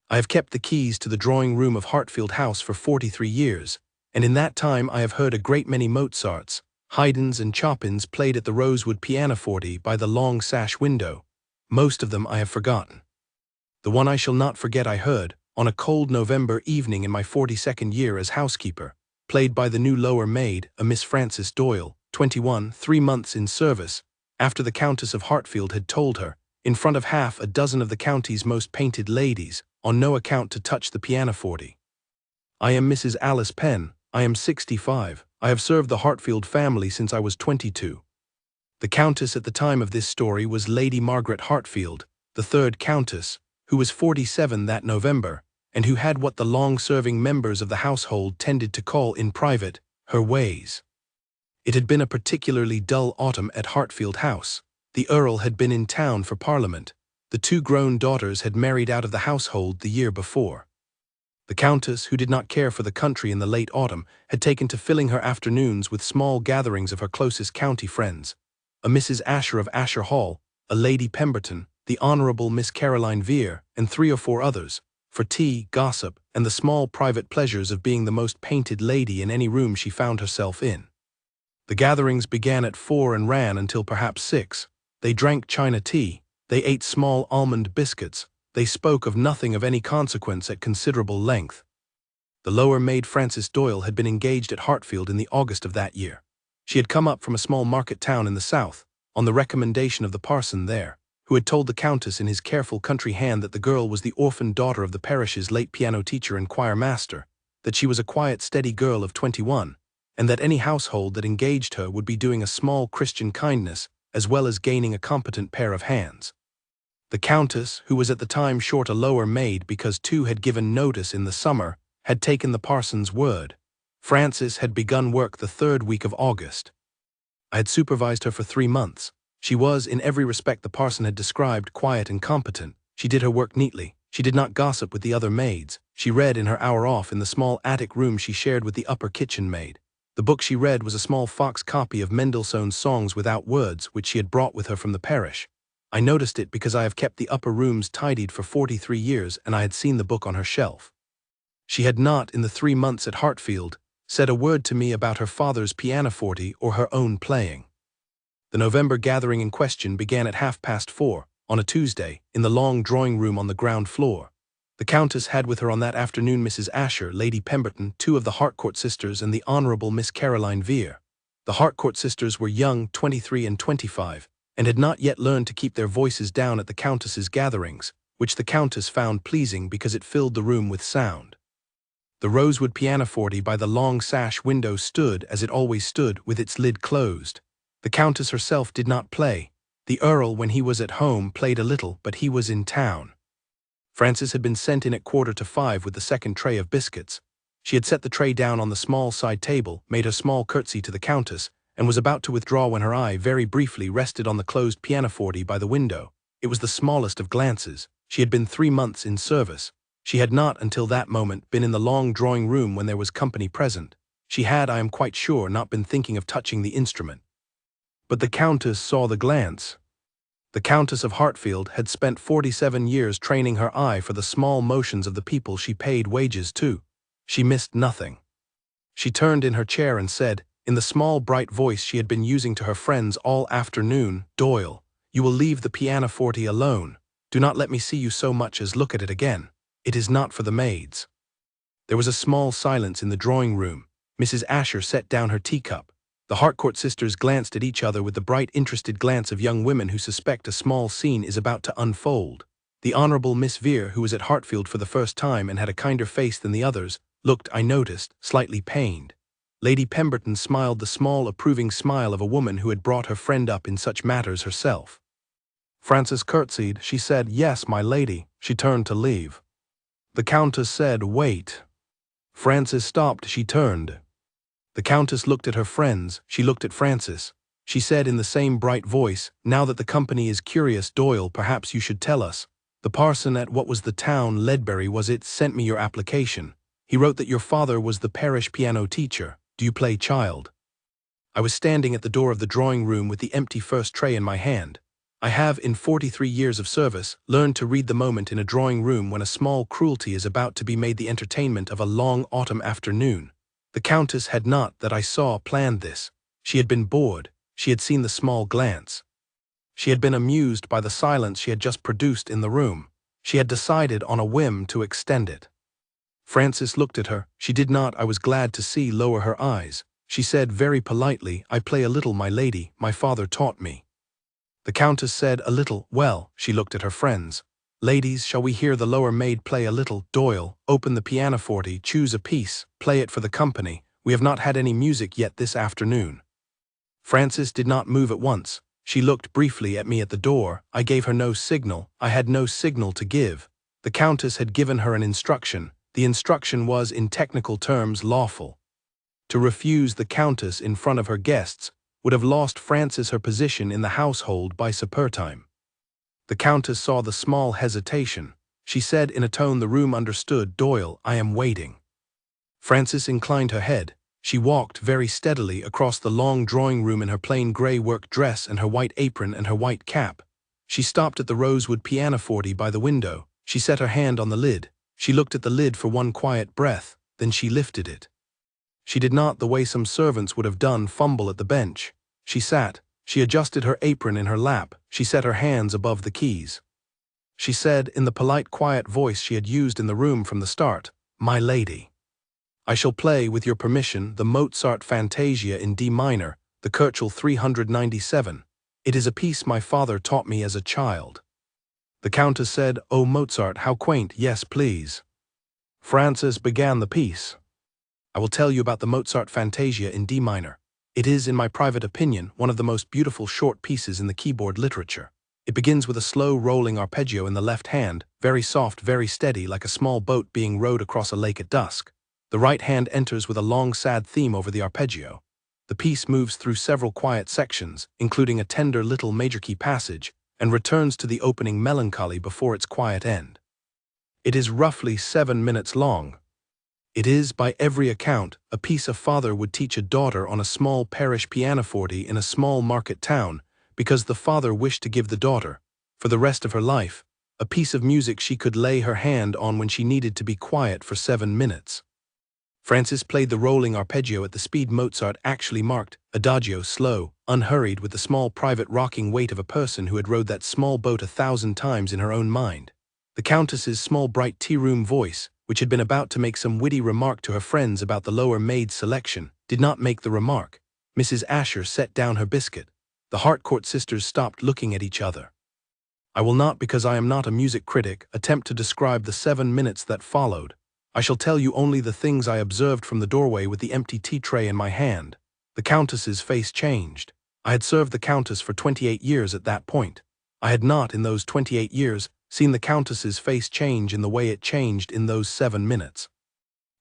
I have kept the keys to the drawing-room of Hartfield House for 43 years, and in that time I have heard a great many Mozarts, Haydns and Chopins played at the rosewood pianoforte by the long sash window. Most of them I have forgotten. The one I shall not forget I heard, on a cold November evening in my 42nd year as housekeeper, played by the new lower maid, a Miss Frances Doyle, 21, 3 months in service, after the Countess of Hartfield had told her, in front of half a dozen of the county's most painted ladies, on no account to touch the pianoforte. I am Mrs. Alice Penn, I am 65, I have served the Hartfield family since I was 22. The Countess at the time of this story was Lady Margaret Hartfield, the third Countess, who was 47 that November, and who had what the long-serving members of the household tended to call in private, her ways. It had been a particularly dull autumn at Hartfield House. The Earl had been in town for Parliament. The 2 grown daughters had married out of the household the year before. The Countess, who did not care for the country in the late autumn, had taken to filling her afternoons with small gatherings of her closest county friends, a Mrs. Asher of Asher Hall, a Lady Pemberton, the Honourable Miss Caroline Vere, and 3 or 4 others, for tea, gossip, and the small private pleasures of being the most painted lady in any room she found herself in. The gatherings began at 4 and ran until perhaps 6. They drank China tea, they ate small almond biscuits, they spoke of nothing of any consequence at considerable length. The lower maid Frances Doyle had been engaged at Hartfield in the August of that year. She had come up from a small market town in the south, on the recommendation of the parson there, who had told the Countess in his careful country hand that the girl was the orphan daughter of the parish's late piano teacher and choir master, that she was a quiet, steady girl of 21, and that any household that engaged her would be doing a small Christian kindness as well as gaining a competent pair of hands. The Countess, who was at the time short a lower maid because 2 had given notice in the summer, had taken the parson's word. Frances had begun work the 3rd week of August. I had supervised her for 3 months. She was, in every respect the parson had described, quiet and competent. She did her work neatly. She did not gossip with the other maids. She read in her hour off in the small attic room she shared with the upper kitchen maid. The book she read was a small Fox copy of Mendelssohn's Songs Without Words, which she had brought with her from the parish. I noticed it because I have kept the upper rooms tidied for 43 years and I had seen the book on her shelf. She had not, in the 3 months at Hartfield, said a word to me about her father's pianoforte or her own playing. The November gathering in question began at 4:30, on a Tuesday, in the long drawing-room on the ground floor. The Countess had with her on that afternoon Mrs. Asher, Lady Pemberton, 2 of the Harcourt sisters, and the Honourable Miss Caroline Vere. The Harcourt sisters were young, 23 and 25, and had not yet learned to keep their voices down at the Countess's gatherings, which the Countess found pleasing because it filled the room with sound. The rosewood pianoforte by the long sash window stood, as it always stood, with its lid closed. The Countess herself did not play. The Earl, when he was at home, played a little, but he was in town. Frances had been sent in at 4:45 with the 2nd tray of biscuits. She had set the tray down on the small side table, made a small curtsy to the Countess, and was about to withdraw when her eye very briefly rested on the closed pianoforte by the window. It was the smallest of glances. She had been 3 months in service. She had not, until that moment, been in the long drawing-room when there was company present. She had, I am quite sure, not been thinking of touching the instrument. But the Countess saw the glance. The Countess of Hartfield had spent 47 years training her eye for the small motions of the people she paid wages to. She missed nothing. She turned in her chair and said, in the small bright voice she had been using to her friends all afternoon, "Doyle, you will leave the pianoforte alone. Do not let me see you so much as look at it again. It is not for the maids." There was a small silence in the drawing-room. Mrs. Asher set down her teacup. The Harcourt sisters glanced at each other with the bright, interested glance of young women who suspect a small scene is about to unfold. The Honourable Miss Vere, who was at Hartfield for the first time and had a kinder face than the others, looked, I noticed, slightly pained. Lady Pemberton smiled the small, approving smile of a woman who had brought her friend up in such matters herself. Frances curtsied. She said, "Yes, my lady." She turned to leave. The Countess said, "Wait." Frances stopped. She turned. The Countess looked at her friends. She looked at Frances. She said in the same bright voice, "Now that the company is curious, Doyle, perhaps you should tell us. The parson at what was the town, Ledbury was it, sent me your application. He wrote that your father was the parish piano teacher. Do you play, child?" I was standing at the door of the drawing-room with the empty first tray in my hand. I have, in 43 years of service, learned to read the moment in a drawing room when a small cruelty is about to be made the entertainment of a long autumn afternoon. The Countess had not, that I saw, planned this. She had been bored. She had seen the small glance. She had been amused by the silence she had just produced in the room. She had decided on a whim to extend it. Frances looked at her. She did not, I was glad to see, lower her eyes. She said very politely, "I play a little, my lady. My father taught me." The Countess said, "A little, well." She looked at her friends. "Ladies, shall we hear the lower maid play a little? Doyle, open the pianoforte, choose a piece, play it for the company. We have not had any music yet this afternoon." Frances did not move at once. She looked briefly at me at the door. I gave her no signal. I had no signal to give. The Countess had given her an instruction. The instruction was, in technical terms, lawful. To refuse the Countess in front of her guests would have lost Frances her position in the household by supper time. The Countess saw the small hesitation. She said in a tone the room understood, "Doyle, I am waiting." Frances inclined her head. She walked very steadily across the long drawing room in her plain grey work dress and her white apron and her white cap. She stopped at the rosewood pianoforte by the window. She set her hand on the lid. She looked at the lid for one quiet breath, then she lifted it. She did not, the way some servants would have done, fumble at the bench. She sat. She adjusted her apron in her lap. She set her hands above the keys. She said, in the polite, quiet voice she had used in the room from the start, "My lady, I shall play, with your permission, the Mozart Fantasia in D minor, the Köchel 397. It is a piece my father taught me as a child." The Countess said, "Oh, Mozart, how quaint, yes, please." Frances began the piece. "I will tell you about the Mozart Fantasia in D minor. It is, in my private opinion, one of the most beautiful short pieces in the keyboard literature. It begins with a slow rolling arpeggio in the left hand, very soft, very steady, like a small boat being rowed across a lake at dusk. The right hand enters with a long, sad theme over the arpeggio. The piece moves through several quiet sections, including a tender little major key passage, and returns to the opening melancholy before its quiet end. It is roughly 7 minutes long. It is, by every account, a piece a father would teach a daughter on a small parish pianoforte in a small market town, because the father wished to give the daughter, for the rest of her life, a piece of music she could lay her hand on when she needed to be quiet for 7 minutes. Frances played the rolling arpeggio at the speed Mozart actually marked, adagio, slow, unhurried, with the small private rocking weight of a person who had rowed that small boat 1,000 times in her own mind. The Countess's small bright tea-room voice, which had been about to make some witty remark to her friends about the lower maid's selection, did not make the remark. Mrs. Asher set down her biscuit. The Hartcourt sisters stopped looking at each other. I will not, because I am not a music critic, attempt to describe the 7 minutes that followed. I shall tell you only the things I observed from the doorway with the empty tea tray in my hand. The Countess's face changed. I had served the Countess for 28 years at that point. I had not, in those 28 years, seen the Countess's face change in the way it changed in those 7 minutes.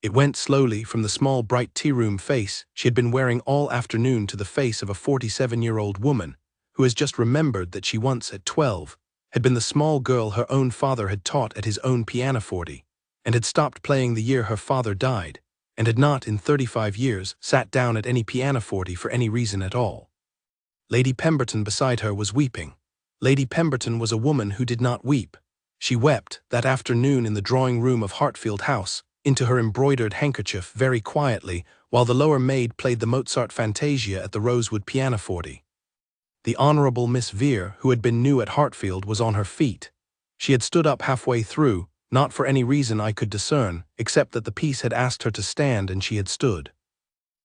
It went slowly from the small bright tea-room face she had been wearing all afternoon to the face of a 47-year-old woman who has just remembered that she once, at 12, had been the small girl her own father had taught at his own pianoforte, and had stopped playing the year her father died, and had not, in 35 years, sat down at any pianoforte for any reason at all. Lady Pemberton beside her was weeping. Lady Pemberton was a woman who did not weep. She wept, that afternoon in the drawing-room of Hartfield House, into her embroidered handkerchief very quietly, while the lower maid played the Mozart Fantasia at the rosewood pianoforte. The Honourable Miss Vere, who had been new at Hartfield, was on her feet. She had stood up halfway through, not for any reason I could discern, except that the piece had asked her to stand and she had stood.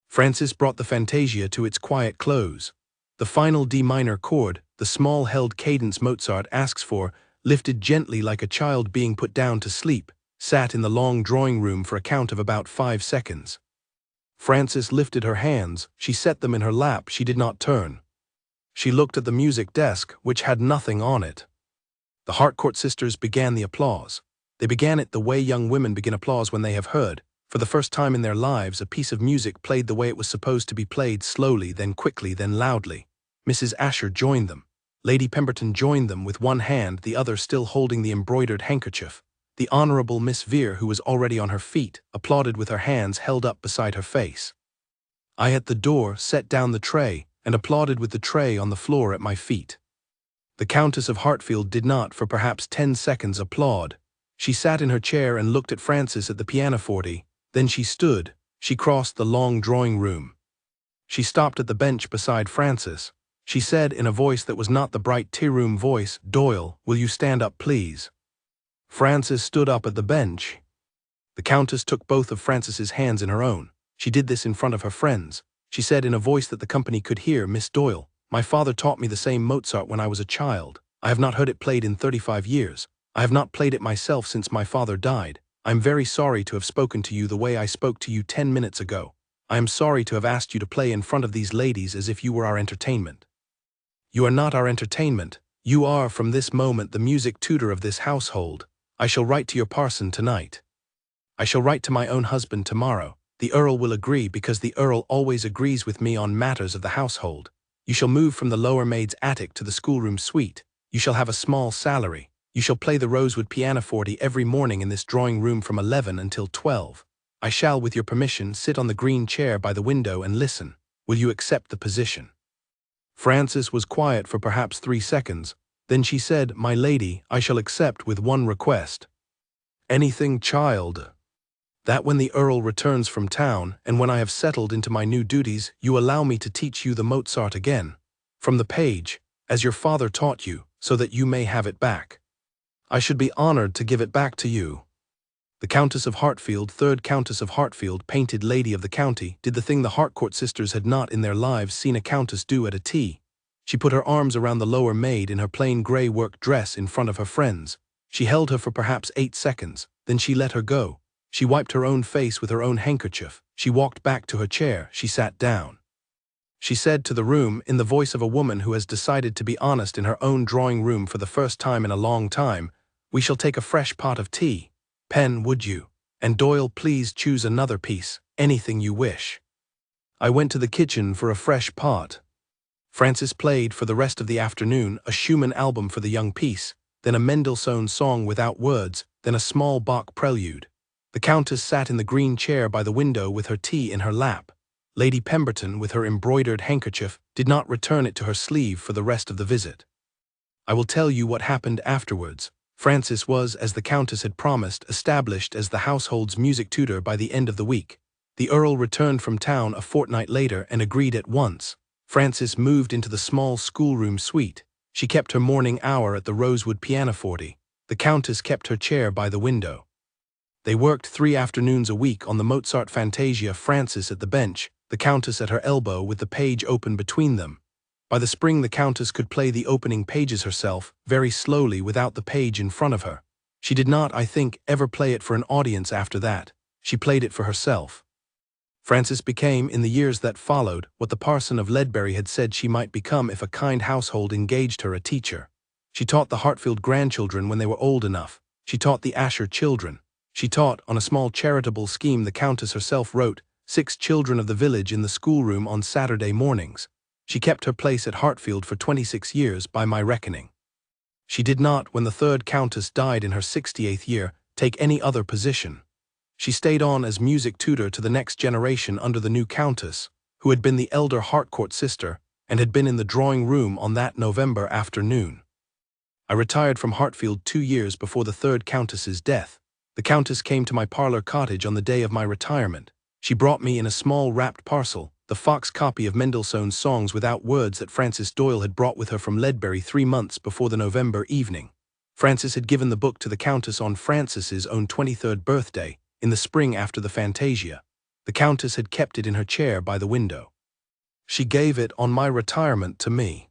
Frances brought the Fantasia to its quiet close. The final D minor chord, the small held cadence Mozart asks for, lifted gently like a child being put down to sleep, sat in the long drawing-room for a count of about 5 seconds. Frances lifted her hands, she set them in her lap, she did not turn. She looked at the music desk, which had nothing on it. The Hartcourt sisters began the applause. They began it the way young women begin applause when they have heard, for the first time in their lives, a piece of music played the way it was supposed to be played, slowly, then quickly, then loudly. Mrs. Asher joined them. Lady Pemberton joined them with one hand, the other still holding the embroidered handkerchief. The Honourable Miss Vere, who was already on her feet, applauded with her hands held up beside her face. I, at the door, set down the tray, and applauded with the tray on the floor at my feet. The Countess of Hartfield did not, for perhaps 10 seconds, applaud. She sat in her chair and looked at Francis at the pianoforte. Then she stood. She crossed the long drawing room. She stopped at the bench beside Francis. She said in a voice that was not the bright tea-room voice, "Doyle, will you stand up, please?" Francis stood up at the bench. The Countess took both of Francis's hands in her own. She did this in front of her friends. She said in a voice that the company could hear, "Miss Doyle, my father taught me the same Mozart when I was a child. I have not heard it played in 35 years. I have not played it myself since my father died. I am very sorry to have spoken to you the way I spoke to you 10 minutes ago. I am sorry to have asked you to play in front of these ladies as if you were our entertainment. You are not our entertainment. You are, from this moment, the music tutor of this household. I shall write to your parson tonight. I shall write to my own husband tomorrow. The Earl will agree because the Earl always agrees with me on matters of the household. You shall move from the lower maid's attic to the schoolroom suite. You shall have a small salary. You shall play the rosewood pianoforte every morning in this drawing room from 11 until 12. I shall, with your permission, sit on the green chair by the window and listen. Will you accept the position?" Frances was quiet for perhaps 3 seconds. Then she said, "My lady, I shall accept with one request." "Anything, child?" "That when the Earl returns from town, and when I have settled into my new duties, you allow me to teach you the Mozart again, from the page, as your father taught you, so that you may have it back. I should be honored to give it back to you." The Countess of Hartfield, 3rd Countess of Hartfield, painted lady of the county, did the thing the Harcourt sisters had not in their lives seen a countess do at a tea. She put her arms around the lower maid in her plain grey work dress in front of her friends. She held her for perhaps 8 seconds, then she let her go. She wiped her own face with her own handkerchief. She walked back to her chair. She sat down. She said to the room, in the voice of a woman who has decided to be honest in her own drawing room for the first time in a long time, "We shall take a fresh pot of tea. Pen, would you? And Doyle, please choose another piece, anything you wish." I went to the kitchen for a fresh pot. Francis played, for the rest of the afternoon, a Schumann album for the young piece, then a Mendelssohn song without words, then a small Bach prelude. The Countess sat in the green chair by the window with her tea in her lap. Lady Pemberton, with her embroidered handkerchief, did not return it to her sleeve for the rest of the visit. I will tell you what happened afterwards. Francis was, as the Countess had promised, established as the household's music tutor by the end of the week. The Earl returned from town a fortnight later and agreed at once. Francis moved into the small schoolroom suite. She kept her morning hour at the rosewood pianoforte. The Countess kept her chair by the window. They worked 3 afternoons a week on the Mozart Fantasia, Francis at the bench, the Countess at her elbow with the page open between them. By the spring the Countess could play the opening pages herself, very slowly without the page in front of her. She did not, I think, ever play it for an audience after that. She played it for herself. Frances became, in the years that followed, what the parson of Ledbury had said she might become if a kind household engaged her, a teacher. She taught the Hartfield grandchildren when they were old enough. She taught the Asher children. She taught, on a small charitable scheme the Countess herself wrote, 6 children of the village in the schoolroom on Saturday mornings. She kept her place at Hartfield for 26 years, by my reckoning. She did not, when the 3rd Countess died in her 68th year, take any other position. She stayed on as music tutor to the next generation under the new Countess, who had been the elder Harcourt sister, and had been in the drawing room on that November afternoon. I retired from Hartfield 2 years before the 3rd Countess's death. The Countess came to my parlour cottage on the day of my retirement. She brought me in a small wrapped parcel the Fox copy of Mendelssohn's Songs Without Words that Frances Doyle had brought with her from Ledbury 3 months before the November evening. Frances had given the book to the Countess on Frances's own 23rd birthday, in the spring after the Fantasia. The Countess had kept it in her chair by the window. She gave it, on my retirement, to me.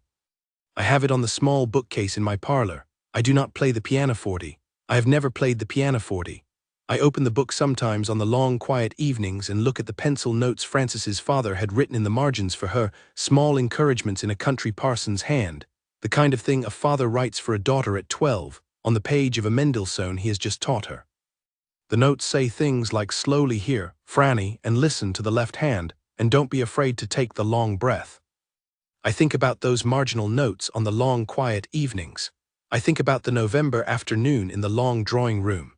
I have it on the small bookcase in my parlour. I do not play the pianoforte. I have never played the pianoforte. I open the book sometimes on the long quiet evenings and look at the pencil notes Frances's father had written in the margins for her, small encouragements in a country parson's hand, the kind of thing a father writes for a daughter at 12, on the page of a Mendelssohn he has just taught her. The notes say things like "Slowly here, Franny, and listen to the left hand, and don't be afraid to take the long breath." I think about those marginal notes on the long quiet evenings. I think about the November afternoon in the long drawing room.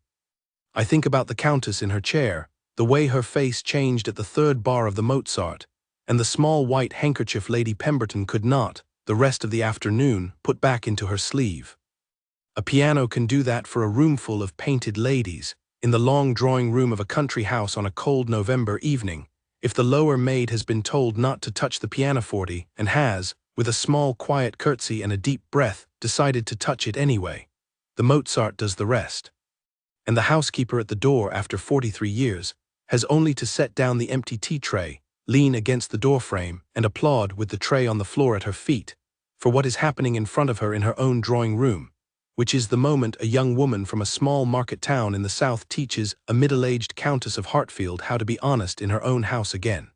I think about the Countess in her chair, the way her face changed at the 3rd bar of the Mozart, and the small white handkerchief Lady Pemberton could not, the rest of the afternoon put back into her sleeve. A piano can do that for a roomful of painted ladies, in the long drawing room of a country house on a cold November evening, if the lower maid has been told not to touch the pianoforte and has, with a small quiet curtsy and a deep breath, decided to touch it anyway. The Mozart does the rest. And the housekeeper at the door after 43 years has only to set down the empty tea tray, lean against the doorframe, and applaud with the tray on the floor at her feet, for what is happening in front of her in her own drawing room, which is the moment a young woman from a small market town in the south teaches a middle-aged Countess of Hartfield how to be honest in her own house again.